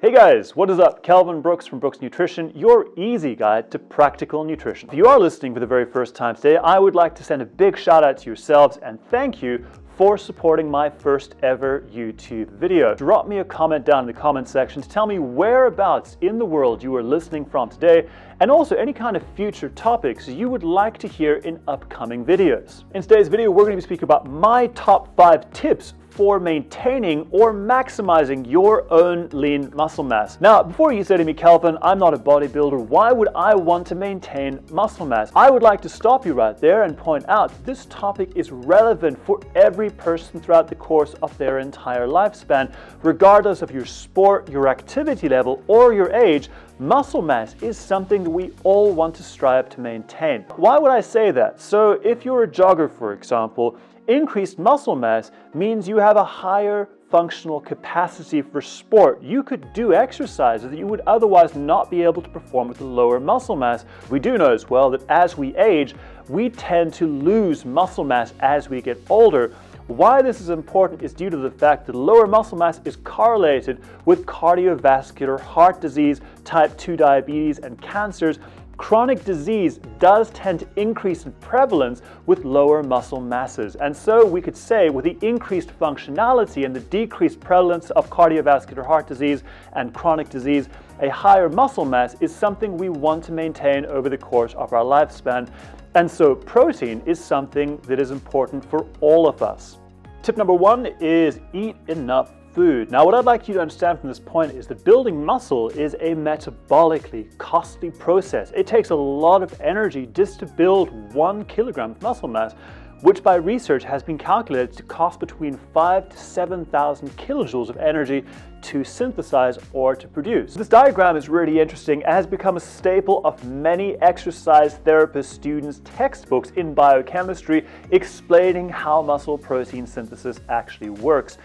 Hey guys, what is up? Calvin Brooks from Brooks Nutrition, your easy guide to practical nutrition. If you are listening for the very first time today, I would like to send a big shout out to yourselves and thank you for supporting my first ever YouTube video. Drop me a comment down in the comment section to tell me whereabouts in the world you are listening from today, and also any kind of future topics you would like to hear in upcoming videos. In today's video, we're going to be speaking about my top 5 tips for maintaining or maximizing your own lean muscle mass. Now, before you say to me, Calvin, I'm not a bodybuilder, why would I want to maintain muscle mass? I would like to stop you right there and point out that this topic is relevant for every person throughout the course of their entire lifespan. Regardless of your sport, your activity level, or your age, muscle mass is something that we all want to strive to maintain. Why would I say that? So if you're a jogger, for example, increased muscle mass means you have a higher functional capacity for sport. You could do exercises that you would otherwise not be able to perform with a lower muscle mass. We do know as well that as we age, we tend to lose muscle mass as we get older. Why this is important is due to the fact that lower muscle mass is correlated with cardiovascular heart disease, type 2 diabetes, and cancers. Chronic disease does tend to increase in prevalence with lower muscle masses. And so we could say with the increased functionality and the decreased prevalence of cardiovascular heart disease and chronic disease, a higher muscle mass is something we want to maintain over the course of our lifespan. And so protein is something that is important for all of us. Tip number 1 is eat enough food. Now, what I'd like you to understand from this point is that building muscle is a metabolically costly process. It takes a lot of energy just to build 1 kilogram of muscle mass, which by research has been calculated to cost between 5,000 to 7,000 kilojoules of energy to synthesize or to produce. This diagram is really interesting and has become a staple of many exercise therapist students' textbooks in biochemistry explaining how muscle protein synthesis actually works.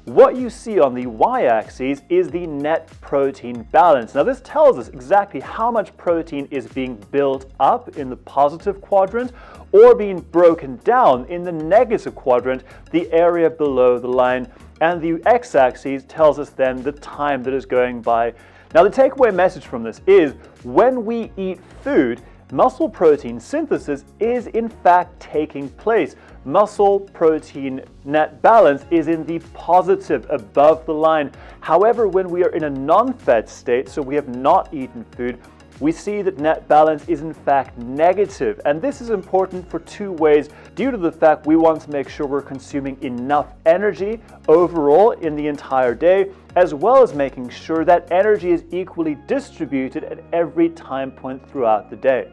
What you see on the y-axis is the net protein balance. Now this tells us exactly how much protein is being built up in the positive quadrant or being broken down in the negative quadrant, the area below the line. And the x-axis tells us then the time that is going by. Now the takeaway message from this is when we eat food, muscle protein synthesis is in fact taking place. Muscle protein net balance is in the positive above the line. However, when we are in a non-fed state, so we have not eaten food, we see that net balance is in fact negative. And this is important for 2 ways due to the fact we want to make sure we're consuming enough energy overall in the entire day, as well as making sure that energy is equally distributed at every time point throughout the day.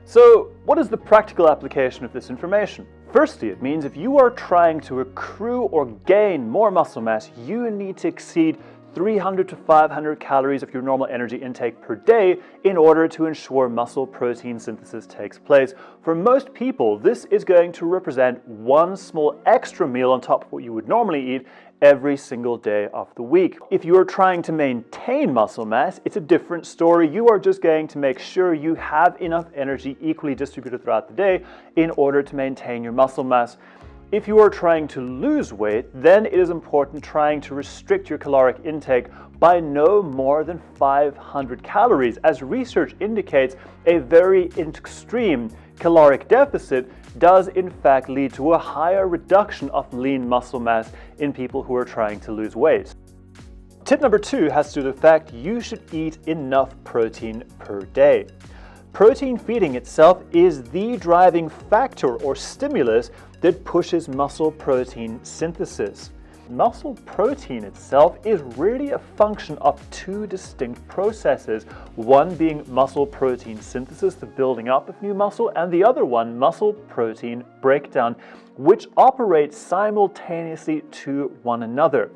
So what is the practical application of this information? Firstly, it means if you are trying to accrue or gain more muscle mass, you need to exceed 300 to 500 calories of your normal energy intake per day in order to ensure muscle protein synthesis takes place. For most people, this is going to represent 1 small extra meal on top of what you would normally eat every single day of the week. If you are trying to maintain muscle mass, it's a different story. You are just going to make sure you have enough energy equally distributed throughout the day in order to maintain your muscle mass. If you are trying to lose weight, then it is important trying to restrict your caloric intake by no more than 500 calories. As research indicates, a very extreme caloric deficit does in fact lead to a higher reduction of lean muscle mass in people who are trying to lose weight. Tip number 2 has to do with the fact you should eat enough protein per day. Protein feeding itself is the driving factor or stimulus that pushes muscle protein synthesis. Muscle protein itself is really a function of 2 distinct processes, one being muscle protein synthesis, the building up of new muscle, and the other one, muscle protein breakdown, which operate simultaneously to one another.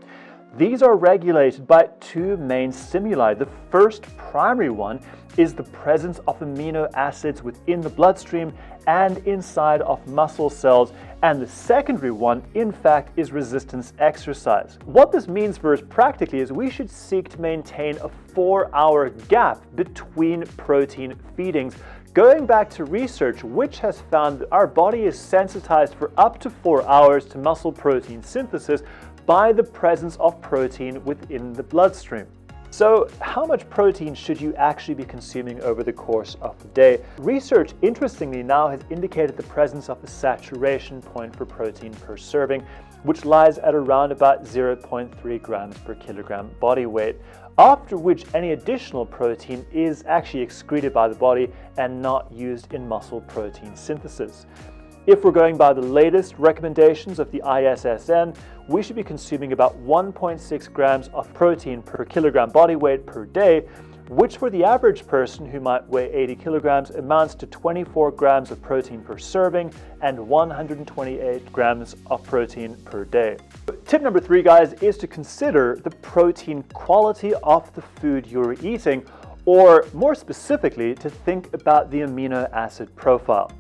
These are regulated by 2 main stimuli. The first primary one is the presence of amino acids within the bloodstream and inside of muscle cells, and the secondary one, in fact, is resistance exercise. What this means for us practically is we should seek to maintain a 4-hour gap between protein feedings, going back to research which has found that our body is sensitized for up to 4 hours to muscle protein synthesis by the presence of protein within the bloodstream. So how much protein should you actually be consuming over the course of the day? Research, interestingly, now has indicated the presence of a saturation point for protein per serving, which lies at around about 0.3 grams per kilogram body weight, after which any additional protein is actually excreted by the body and not used in muscle protein synthesis. If we're going by the latest recommendations of the ISSN, we should be consuming about 1.6 grams of protein per kilogram body weight per day, which for the average person who might weigh 80 kilograms amounts to 24 grams of protein per serving and 128 grams of protein per day. Tip number 3, guys, is to consider the protein quality of the food you're eating, or more specifically, to think about the amino acid profile.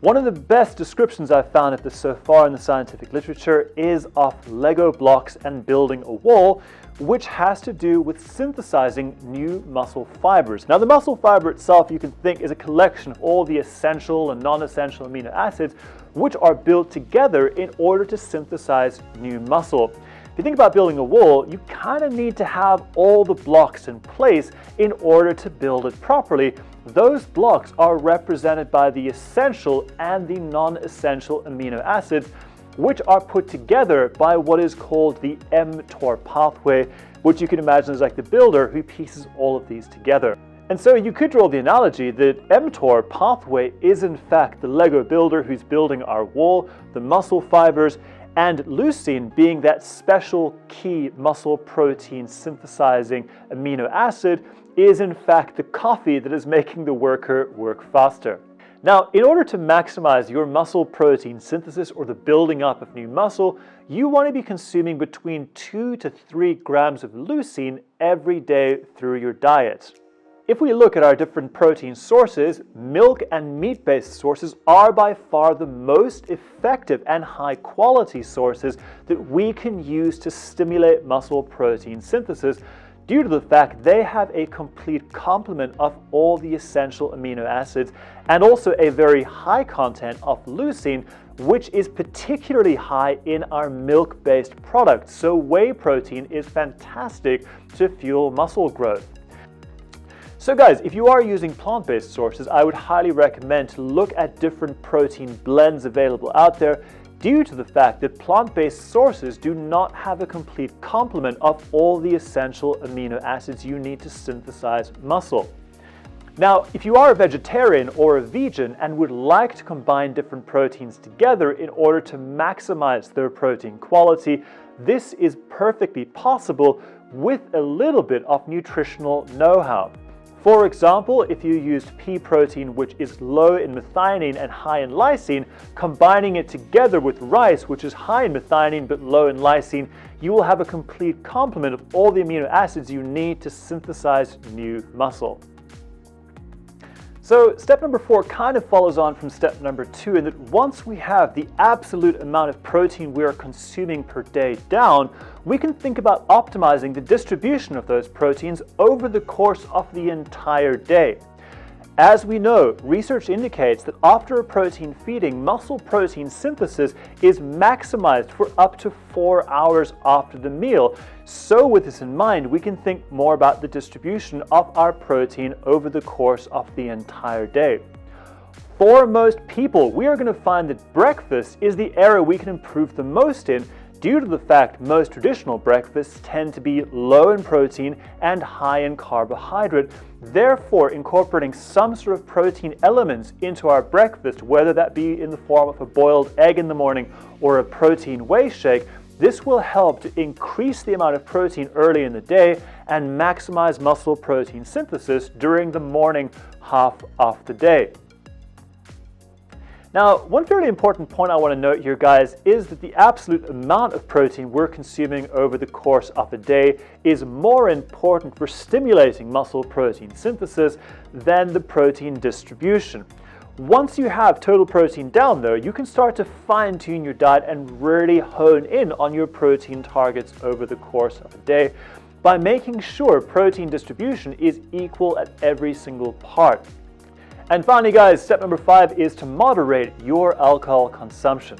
One of the best descriptions I've found of this so far in the scientific literature is of Lego blocks and building a wall, which has to do with synthesizing new muscle fibers. Now, the muscle fiber itself, you can think, is a collection of all the essential and non-essential amino acids which are built together in order to synthesize new muscle. If you think about building a wall, you kind of need to have all the blocks in place in order to build it properly. Those blocks are represented by the essential and the non-essential amino acids, which are put together by what is called the mTOR pathway, which you can imagine is like the builder who pieces all of these together. And so you could draw the analogy that mTOR pathway is in fact the Lego builder who's building our wall, the muscle fibers, and leucine, being that special key muscle protein synthesizing amino acid, is in fact the coffee that is making the worker work faster. Now, in order to maximize your muscle protein synthesis or the building up of new muscle, you want to be consuming between 2 to 3 grams of leucine every day through your diet. If we look at our different protein sources, milk and meat-based sources are by far the most effective and high-quality sources that we can use to stimulate muscle protein synthesis, due to the fact they have a complete complement of all the essential amino acids and also a very high content of leucine, which is particularly high in our milk-based products. So whey protein is fantastic to fuel muscle growth. So guys, if you are using plant-based sources, I would highly recommend to look at different protein blends available out there, due to the fact that plant-based sources do not have a complete complement of all the essential amino acids you need to synthesize muscle. Now, if you are a vegetarian or a vegan and would like to combine different proteins together in order to maximize their protein quality, this is perfectly possible with a little bit of nutritional know-how. For example, if you used pea protein, which is low in methionine and high in lysine, combining it together with rice, which is high in methionine but low in lysine, you will have a complete complement of all the amino acids you need to synthesize new muscle. So step number 4 kind of follows on from step number 2, in that once we have the absolute amount of protein we are consuming per day down, we can think about optimizing the distribution of those proteins over the course of the entire day. As we know, research indicates that after a protein feeding, muscle protein synthesis is maximized for up to 4 hours after the meal. So with this in mind, we can think more about the distribution of our protein over the course of the entire day. For most people, we are going to find that breakfast is the area we can improve the most in, due to the fact most traditional breakfasts tend to be low in protein and high in carbohydrate. Therefore, incorporating some sort of protein elements into our breakfast, whether that be in the form of a boiled egg in the morning or a protein whey shake, this will help to increase the amount of protein early in the day and maximize muscle protein synthesis during the morning half of the day. Now, one fairly important point I want to note here, guys, is that the absolute amount of protein we're consuming over the course of a day is more important for stimulating muscle protein synthesis than the protein distribution. Once you have total protein down, though, you can start to fine-tune your diet and really hone in on your protein targets over the course of a day by making sure protein distribution is equal at every single part. And finally, guys, step number 5 is to moderate your alcohol consumption.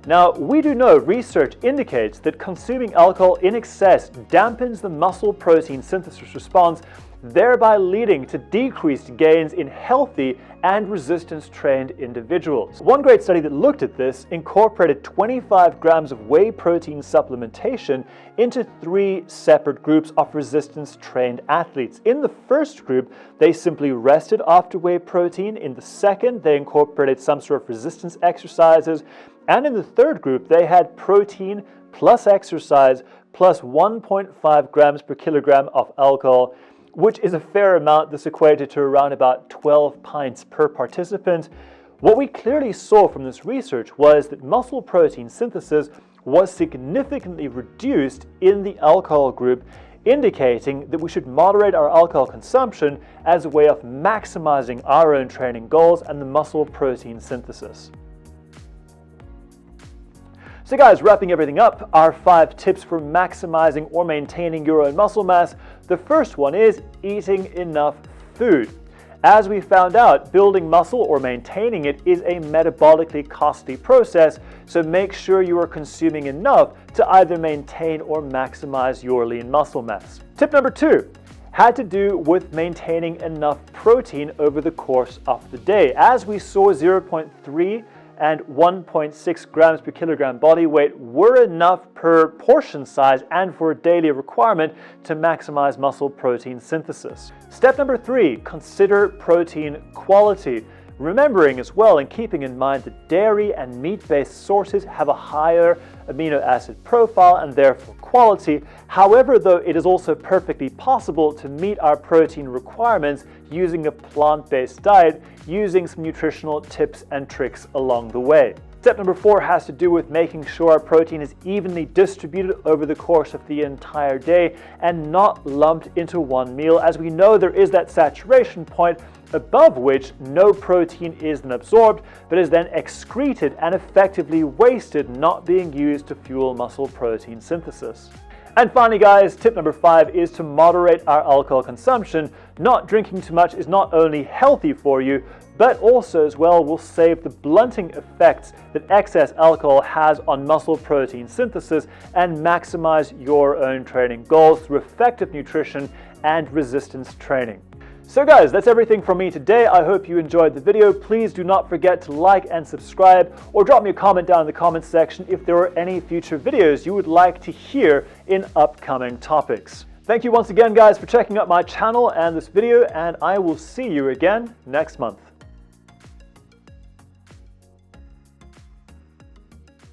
Now, we do know research indicates that consuming alcohol in excess dampens the muscle protein synthesis response, thereby leading to decreased gains in healthy and resistance-trained individuals. One great study that looked at this incorporated 25 grams of whey protein supplementation into 3 separate groups of resistance-trained athletes. In the first group, they simply rested after whey protein. In the second, they incorporated some sort of resistance exercises. And in the third group, they had protein plus exercise plus 1.5 grams per kilogram of alcohol, which is a fair amount. This equated to around about 12 pints per participant. What we clearly saw from this research was that muscle protein synthesis was significantly reduced in the alcohol group, indicating that we should moderate our alcohol consumption as a way of maximizing our own training goals and the muscle protein synthesis. So guys, wrapping everything up, our 5 tips for maximizing or maintaining your own muscle mass. The first one is eating enough food. As we found out, building muscle or maintaining it is a metabolically costly process, so make sure you are consuming enough to either maintain or maximize your lean muscle mass. Tip number 2 had to do with maintaining enough protein over the course of the day. As we saw, 0.3 and 1.6 grams per kilogram body weight were enough per portion size and for a daily requirement to maximize muscle protein synthesis. Step number 3, consider protein quality. Remembering as well and keeping in mind that dairy and meat-based sources have a higher amino acid profile and therefore quality. However, though, it is also perfectly possible to meet our protein requirements using a plant-based diet, using some nutritional tips and tricks along the way. Step number 4 has to do with making sure our protein is evenly distributed over the course of the entire day and not lumped into one meal, as we know there is that saturation point above which no protein is then absorbed, but is then excreted and effectively wasted, not being used to fuel muscle protein synthesis. And finally guys, tip number 5 is to moderate our alcohol consumption. Not drinking too much is not only healthy for you, but also as well will save the blunting effects that excess alcohol has on muscle protein synthesis and maximize your own training goals through effective nutrition and resistance training. So guys, that's everything from me today. I hope you enjoyed the video. Please do not forget to like and subscribe, or drop me a comment down in the comments section if there are any future videos you would like to hear in upcoming topics. Thank you once again guys for checking out my channel and this video, and I will see you again next month.